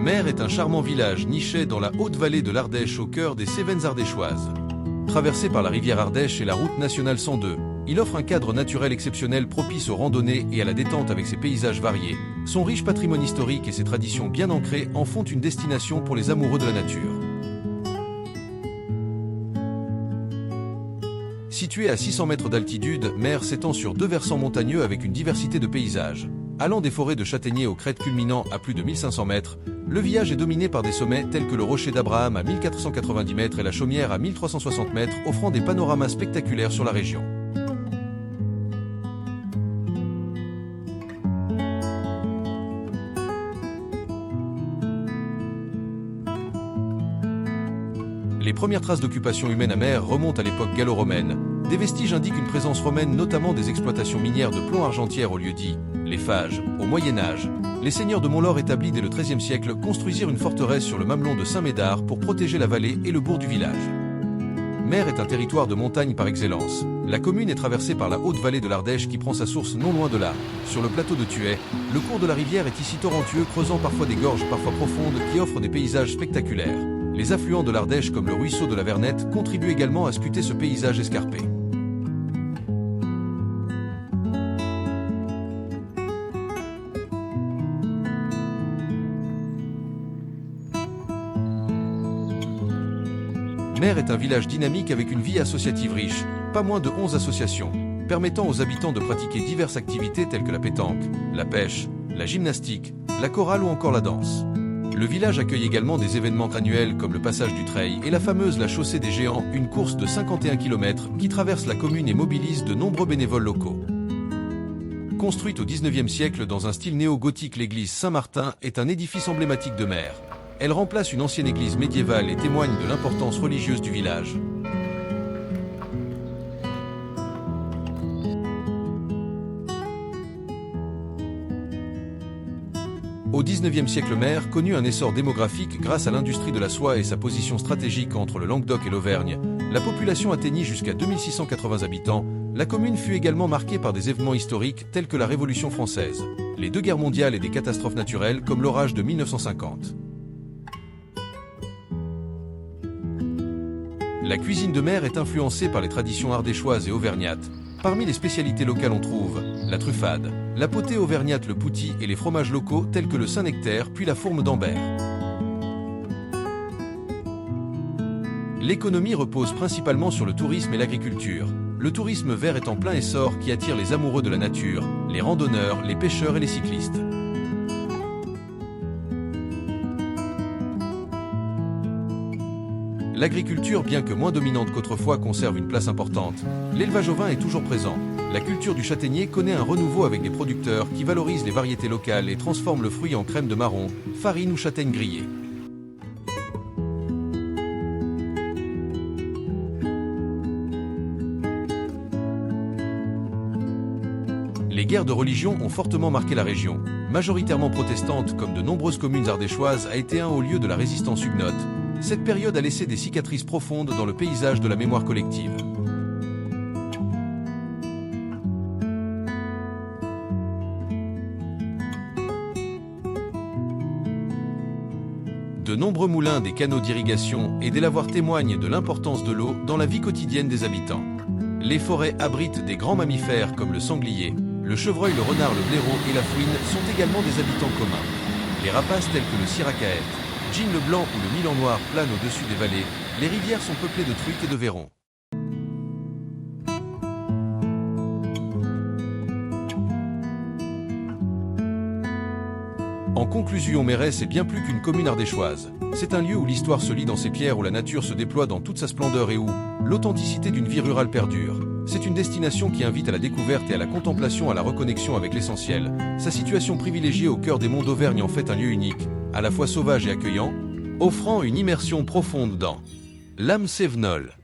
Mer est un charmant village niché dans la haute vallée de l'Ardèche au cœur des Cévennes ardéchoises. Traversé par la rivière Ardèche et la route nationale 102, il offre un cadre naturel exceptionnel propice aux randonnées et à la détente avec ses paysages variés. Son riche patrimoine historique et ses traditions bien ancrées en font une destination pour les amoureux de la nature. Situé à 600 mètres d'altitude, Mer s'étend sur 2 versants montagneux avec une diversité de paysages. Allant des forêts de châtaigniers aux crêtes culminant à plus de 1500 mètres, le village est dominé par des sommets tels que le Rocher d'Abraham à 1490 mètres et la Chaumière à 1360 mètres, offrant des panoramas spectaculaires sur la région. Les premières traces d'occupation humaine à Mer remontent à l'époque gallo-romaine. Des vestiges indiquent une présence romaine, notamment des exploitations minières de plomb argentière au lieu-dit les Phages. Au Moyen-Âge, les seigneurs de Montlore établis dès le XIIIe siècle construisirent une forteresse sur le mamelon de Saint-Médard pour protéger la vallée et le bourg du village. Mer est un territoire de montagne par excellence. La commune est traversée par la haute vallée de l'Ardèche qui prend sa source non loin de là. Sur le plateau de Thuey, le cours de la rivière est ici torrentueux, creusant parfois des gorges parfois profondes qui offrent des paysages spectaculaires. Les affluents de l'Ardèche comme le ruisseau de la Vernette contribuent également à sculpter ce paysage escarpé. Mer est un village dynamique avec une vie associative riche, pas moins de 11 associations, permettant aux habitants de pratiquer diverses activités telles que la pétanque, la pêche, la gymnastique, la chorale ou encore la danse. Le village accueille également des événements annuels comme le passage du Treil et la fameuse La Chaussée des Géants, une course de 51 km qui traverse la commune et mobilise de nombreux bénévoles locaux. Construite au XIXe siècle dans un style néo-gothique, l'église Saint-Martin est un édifice emblématique de Mer. Elle remplace une ancienne église médiévale et témoigne de l'importance religieuse du village. Au XIXe siècle, Mer connut un essor démographique grâce à l'industrie de la soie et sa position stratégique entre le Languedoc et l'Auvergne. La population atteignit jusqu'à 2680 habitants. La commune fut également marquée par des événements historiques tels que la Révolution française, les 2 guerres mondiales et des catastrophes naturelles comme l'orage de 1950. La cuisine de Mer est influencée par les traditions ardéchoises et auvergnates. Parmi les spécialités locales on trouve la truffade, la potée auvergnate, le poutis et les fromages locaux tels que le Saint-Nectaire puis la fourme d'Ambert. L'économie repose principalement sur le tourisme et l'agriculture. Le tourisme vert est en plein essor qui attire les amoureux de la nature, les randonneurs, les pêcheurs et les cyclistes. L'agriculture, bien que moins dominante qu'autrefois, conserve une place importante. L'élevage ovin est toujours présent. La culture du châtaignier connaît un renouveau avec des producteurs qui valorisent les variétés locales et transforment le fruit en crème de marron, farine ou châtaigne grillée. Les guerres de religion ont fortement marqué la région. Majoritairement protestante, comme de nombreuses communes ardéchoises, a été un haut lieu de la résistance huguenote. Cette période a laissé des cicatrices profondes dans le paysage de la mémoire collective. De nombreux moulins, des canaux d'irrigation et des lavoirs témoignent de l'importance de l'eau dans la vie quotidienne des habitants. Les forêts abritent des grands mammifères comme le sanglier, le chevreuil, le renard, le blaireau et la fouine sont également des habitants communs. Les rapaces tels que le siracaète, Jean le blanc ou le milan noir planent au-dessus des vallées. Les rivières sont peuplées de truites et de vairons. En conclusion, Mérès est bien plus qu'une commune ardéchoise. C'est un lieu où l'histoire se lit dans ses pierres, où la nature se déploie dans toute sa splendeur et où l'authenticité d'une vie rurale perdure. C'est une destination qui invite à la découverte et à la contemplation, à la reconnexion avec l'essentiel. Sa situation privilégiée au cœur des monts d'Auvergne en fait un lieu unique, à la fois sauvage et accueillant, offrant une immersion profonde dans l'âme cévenole.